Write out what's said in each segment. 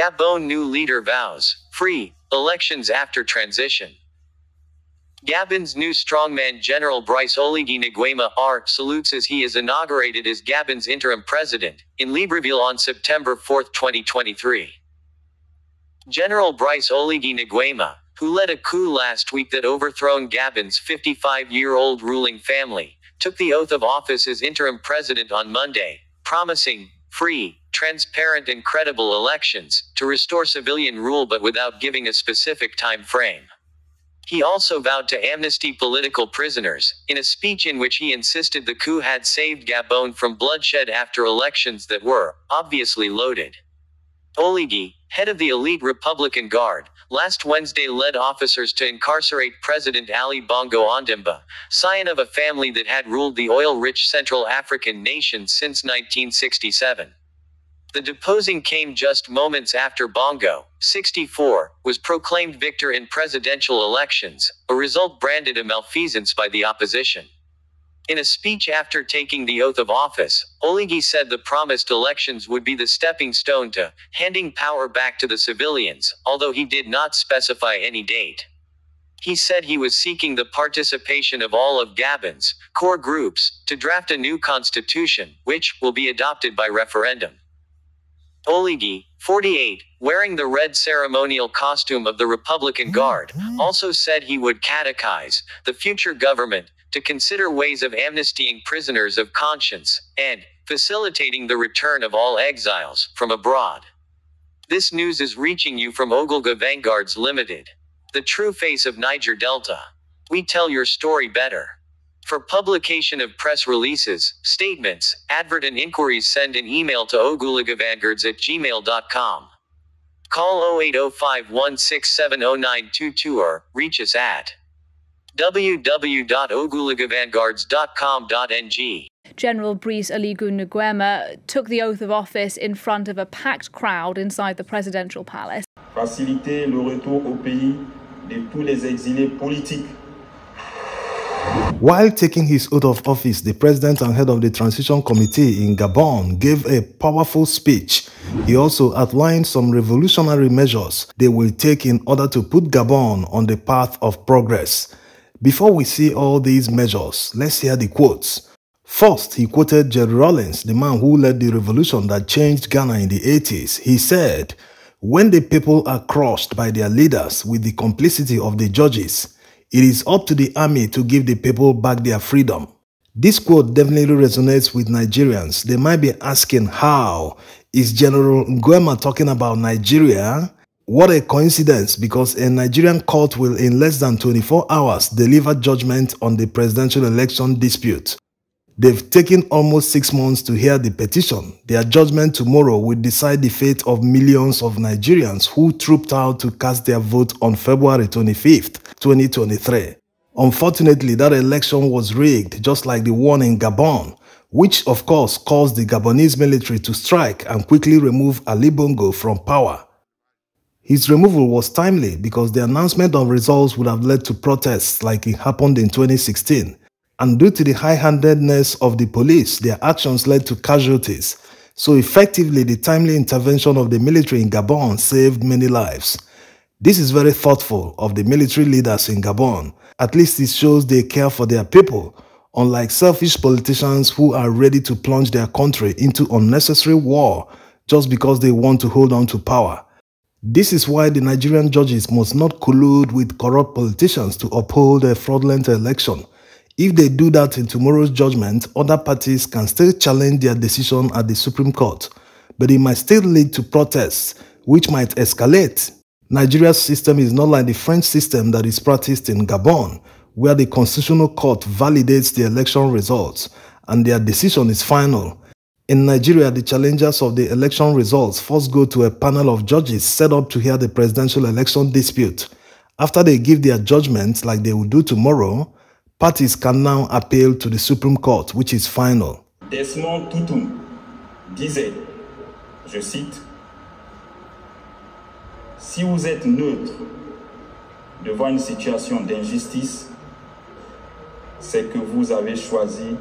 Gabon new leader vows free elections after transition. Gabon's new strongman General Brice Oligui Nguema salutes as he is inaugurated as Gabon's interim president in Libreville on September 4, 2023. General Brice Oligui Nguema, who led a coup last week that overthrown Gabon's 55-year-old ruling family, took the oath of office as interim president on Monday, promising free, transparent and credible elections to restore civilian rule but without giving a specific time frame. He also vowed to amnesty political prisoners, in a speech in which he insisted the coup had saved Gabon from bloodshed after elections that were, obviously loaded. Oligui, head of the elite Republican Guard, last Wednesday led officers to incarcerate President Ali Bongo Ondimba, scion of a family that had ruled the oil-rich Central African nation since 1967. The deposing came just moments after Bongo, 64, was proclaimed victor in presidential elections, a result branded a malfeasance by the opposition. In a speech after taking the oath of office, Oligui said the promised elections would be the stepping stone to handing power back to the civilians, although he did not specify any date. He said he was seeking the participation of all of Gabon's core groups to draft a new constitution, which will be adopted by referendum. Oligui, 48, wearing the red ceremonial costume of the Republican Guard, also said he would catechize the future government to consider ways of amnestying prisoners of conscience and facilitating the return of all exiles from abroad. This news is reaching you from OgulaghaVanguards Limited, the true face of Niger Delta. We tell your story better. For publication of press releases, statements, advert and inquiries, send an email to OgulaghaVanguards@gmail.com. Call 080516700922 or reach us at www.OgulaghaVanguards.com.ng. General Brice Oligui Nguema took the oath of office in front of a packed crowd inside the presidential palace. Faciliter le retour au pays de tous les exilés politiques. While taking his oath of office, the president and head of the transition committee in Gabon gave a powerful speech. He also outlined some revolutionary measures they will take in order to put Gabon on the path of progress. Before we see all these measures, let's hear the quotes. First, he quoted Jerry Rawlings, the man who led the revolution that changed Ghana in the 80s. He said, "When the people are crushed by their leaders with the complicity of the judges, it is up to the army to give the people back their freedom." This quote definitely resonates with Nigerians. They might be asking, how is General Nguema talking about Nigeria? What a coincidence, because a Nigerian court will in less than 24 hours deliver judgment on the presidential election dispute. They've taken almost 6 months to hear the petition. Their judgment tomorrow will decide the fate of millions of Nigerians who trooped out to cast their vote on February 25th, 2023. Unfortunately, that election was rigged, just like the one in Gabon, which of course caused the Gabonese military to strike and quickly remove Ali Bongo from power. His removal was timely because the announcement of results would have led to protests like it happened in 2016. And due to the high-handedness of the police, their actions led to casualties. So effectively, the timely intervention of the military in Gabon saved many lives. This is very thoughtful of the military leaders in Gabon. At least it shows they care for their people, unlike selfish politicians who are ready to plunge their country into unnecessary war just because they want to hold on to power. This is why the Nigerian judges must not collude with corrupt politicians to uphold a fraudulent election. If they do that in tomorrow's judgment, other parties can still challenge their decision at the Supreme Court, but it might still lead to protests, which might escalate. Nigeria's system is not like the French system that is practiced in Gabon, where the Constitutional Court validates the election results, and their decision is final. In Nigeria, the challengers of the election results first go to a panel of judges set up to hear the presidential election dispute. After they give their judgment, like they will do tomorrow, parties can now appeal to the Supreme Court, which is final. Desmond Tutu disait, je cite, "Si vous êtes neutre devant une situation d'injustice, c'est que vous avez choisi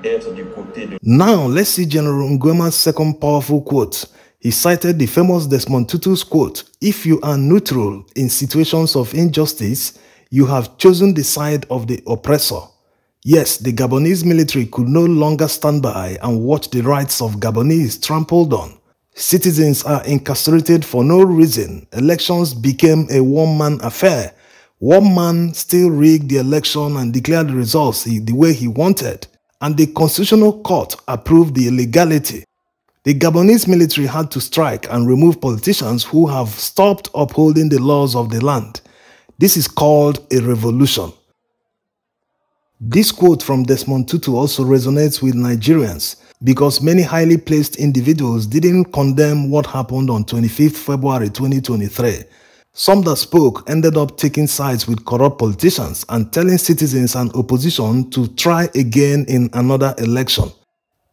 d'être du côté de..." Now, let's see General Nguema's second powerful quote. He cited the famous Desmond Tutu's quote, "If you are neutral in situations of injustice, you have chosen the side of the oppressor." Yes, the Gabonese military could no longer stand by and watch the rights of Gabonese trampled on. Citizens are incarcerated for no reason. Elections became a one-man affair. One man still rigged the election and declared the results the way he wanted, and the Constitutional Court approved the illegality. The Gabonese military had to strike and remove politicians who have stopped upholding the laws of the land. This is called a revolution. This quote from Desmond Tutu also resonates with Nigerians because many highly placed individuals didn't condemn what happened on 25th February 2023. Some that spoke ended up taking sides with corrupt politicians and telling citizens and opposition to try again in another election.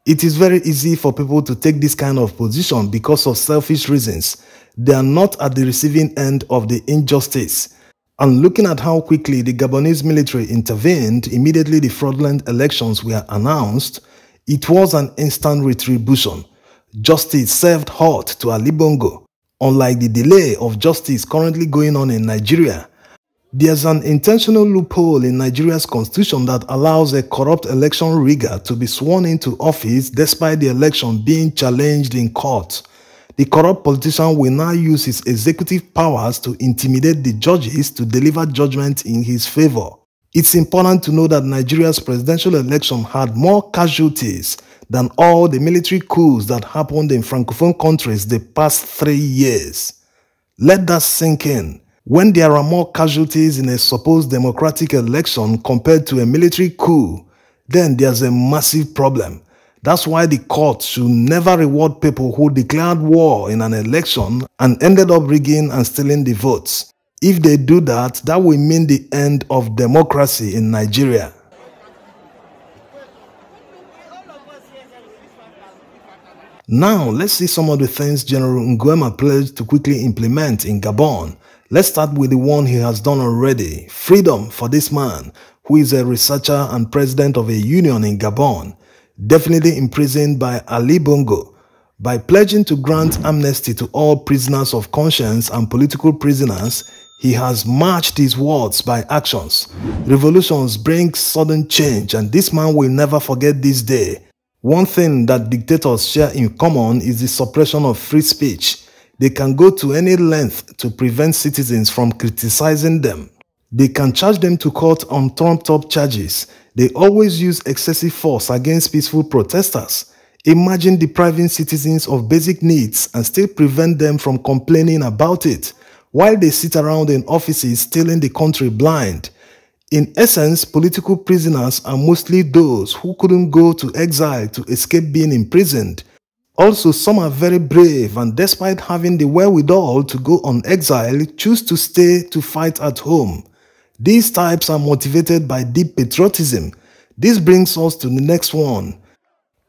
It is very easy for people to take this kind of position because of selfish reasons. They are not at the receiving end of the injustice. And looking at how quickly the Gabonese military intervened immediately the fraudulent elections were announced, it was an instant retribution. Justice served hot to Ali Bongo. Unlike the delay of justice currently going on in Nigeria, there's an intentional loophole in Nigeria's constitution that allows a corrupt election rigger to be sworn into office despite the election being challenged in court. The corrupt politician will now use his executive powers to intimidate the judges to deliver judgment in his favor. It's important to know that Nigeria's presidential election had more casualties than all the military coups that happened in Francophone countries the past 3 years. Let that sink in. When there are more casualties in a supposed democratic election compared to a military coup, then there's a massive problem. That's why the court should never reward people who declared war in an election and ended up rigging and stealing the votes. If they do that, that will mean the end of democracy in Nigeria. Now, let's see some of the things General Nguema pledged to quickly implement in Gabon. Let's start with the one he has done already. Freedom for this man, who is a researcher and president of a union in Gabon, definitely imprisoned by Ali Bongo. By pledging to grant amnesty to all prisoners of conscience and political prisoners, he has matched his words by actions. Revolutions bring sudden change, and this man will never forget this day. One thing that dictators share in common is the suppression of free speech. They can go to any length to prevent citizens from criticizing them. They can charge them to court on trumped-up charges. They always use excessive force against peaceful protesters. Imagine depriving citizens of basic needs and still prevent them from complaining about it, while they sit around in offices stealing the country blind. In essence, political prisoners are mostly those who couldn't go to exile to escape being imprisoned. Also, some are very brave and despite having the wherewithal to go on exile, choose to stay to fight at home. These types are motivated by deep patriotism. This brings us to the next one.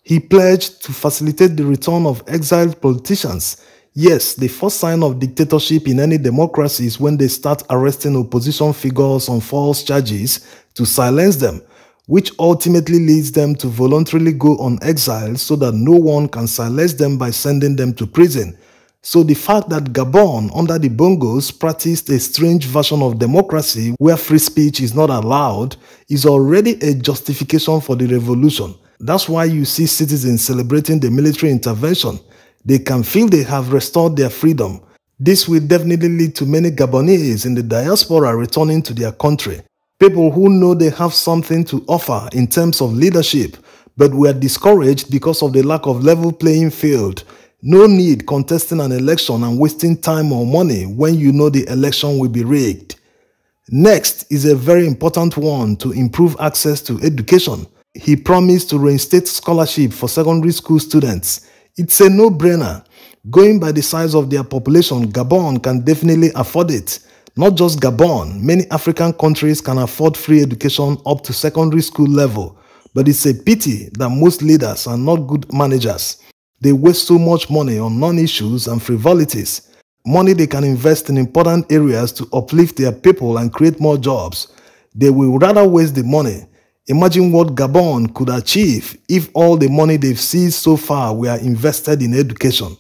He pledged to facilitate the return of exiled politicians. Yes, the first sign of dictatorship in any democracy is when they start arresting opposition figures on false charges to silence them, which ultimately leads them to voluntarily go on exile so that no one can silence them by sending them to prison. So the fact that Gabon, under the Bongos, practiced a strange version of democracy where free speech is not allowed is already a justification for the revolution. That's why you see citizens celebrating the military intervention. They can feel they have restored their freedom. This will definitely lead to many Gabonese in the diaspora returning to their country. People who know they have something to offer in terms of leadership, but were discouraged because of the lack of level playing field. No need contesting an election and wasting time or money when you know the election will be rigged. Next is a very important one: to improve access to education. He promised to reinstate scholarship for secondary school students. It's a no-brainer. Going by the size of their population, Gabon can definitely afford it. Not just Gabon, many African countries can afford free education up to secondary school level. But it's a pity that most leaders are not good managers. They waste so much money on non-issues and frivolities. Money they can invest in important areas to uplift their people and create more jobs. They will rather waste the money. Imagine what Gabon could achieve if all the money they've seized so far were invested in education.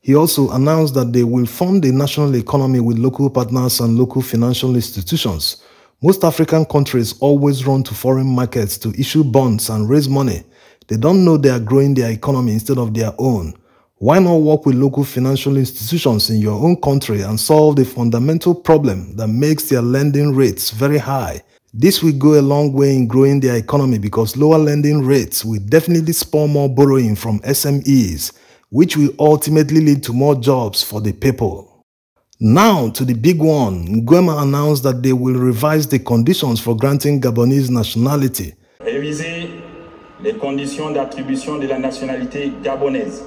He also announced that they will fund the national economy with local partners and local financial institutions. Most African countries always run to foreign markets to issue bonds and raise money. They don't know they are growing their economy instead of their own. Why not work with local financial institutions in your own country and solve the fundamental problem that makes their lending rates very high? This will go a long way in growing their economy because lower lending rates will definitely spur more borrowing from SMEs, which will ultimately lead to more jobs for the people. Now to the big one. Nguema announced that they will revise the conditions for granting Gabonese nationality. Réviser les conditions d'attribution de la nationalité gabonaise.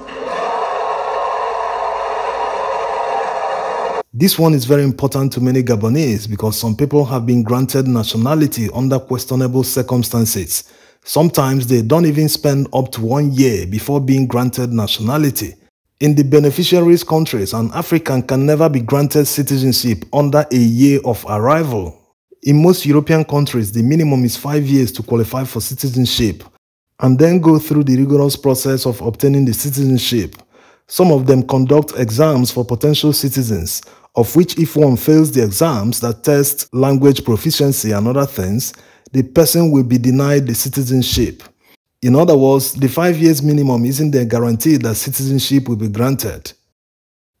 This one is very important to many Gabonese because some people have been granted nationality under questionable circumstances. Sometimes they don't even spend up to 1 year before being granted nationality. In the beneficiaries' countries, an African can never be granted citizenship under a year of arrival. In most European countries, the minimum is 5 years to qualify for citizenship and then go through the rigorous process of obtaining the citizenship. Some of them conduct exams for potential citizens, of which if one fails the exams that test language proficiency and other things, the person will be denied the citizenship. In other words, the 5 years minimum isn't a guarantee that citizenship will be granted.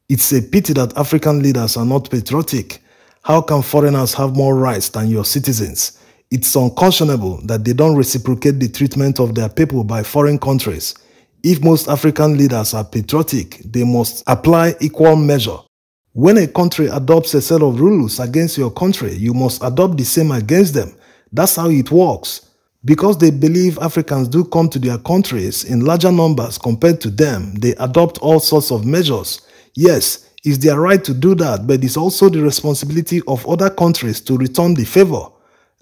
It's a pity that African leaders are not patriotic. How can foreigners have more rights than your citizens? It's unconscionable that they don't reciprocate the treatment of their people by foreign countries. If most African leaders are patriotic, they must apply equal measure. When a country adopts a set of rules against your country, you must adopt the same against them. That's how it works. Because they believe Africans do come to their countries in larger numbers compared to them, they adopt all sorts of measures. Yes, it's their right to do that, but it's also the responsibility of other countries to return the favor.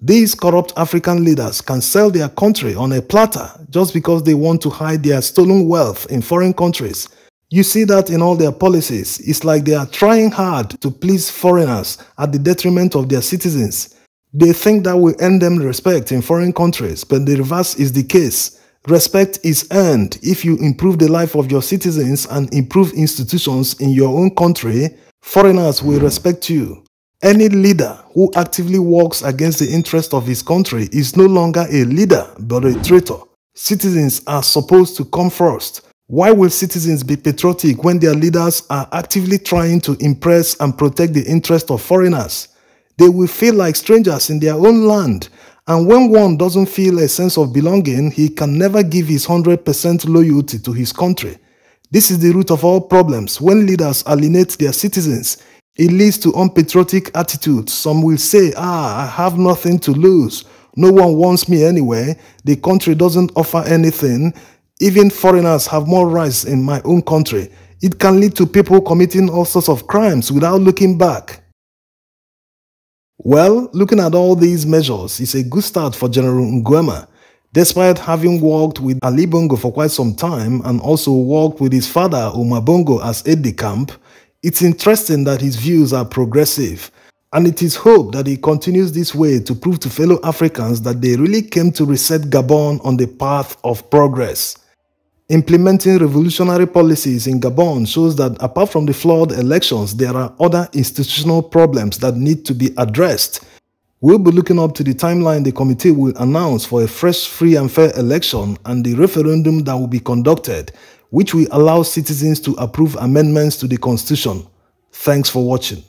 These corrupt African leaders can sell their country on a platter just because they want to hide their stolen wealth in foreign countries. You see that in all their policies. It's like they are trying hard to please foreigners at the detriment of their citizens. They think that will earn them respect in foreign countries, but the reverse is the case. Respect is earned if you improve the life of your citizens and improve institutions in your own country. Foreigners will respect you. Any leader who actively works against the interest of his country is no longer a leader, but a traitor. Citizens are supposed to come first. Why will citizens be patriotic when their leaders are actively trying to impress and protect the interest of foreigners? They will feel like strangers in their own land, and when one doesn't feel a sense of belonging, he can never give his 100% loyalty to his country. This is the root of all problems. When leaders alienate their citizens, it leads to unpatriotic attitudes. Some will say, I have nothing to lose. No one wants me anyway. The country doesn't offer anything. Even foreigners have more rights in my own country. It can lead to people committing all sorts of crimes without looking back. Well, looking at all these measures is a good start for General Nguema. Despite having worked with Ali Bongo for quite some time and also worked with his father Umar Bongo as aide-de-camp, it's interesting that his views are progressive, and it is hoped that he continues this way to prove to fellow Africans that they really came to reset Gabon on the path of progress. Implementing revolutionary policies in Gabon shows that apart from the flawed elections, there are other institutional problems that need to be addressed. We'll be looking up to the timeline the committee will announce for a fresh, free and fair election and the referendum that will be conducted, which will allow citizens to approve amendments to the constitution. Thanks for watching.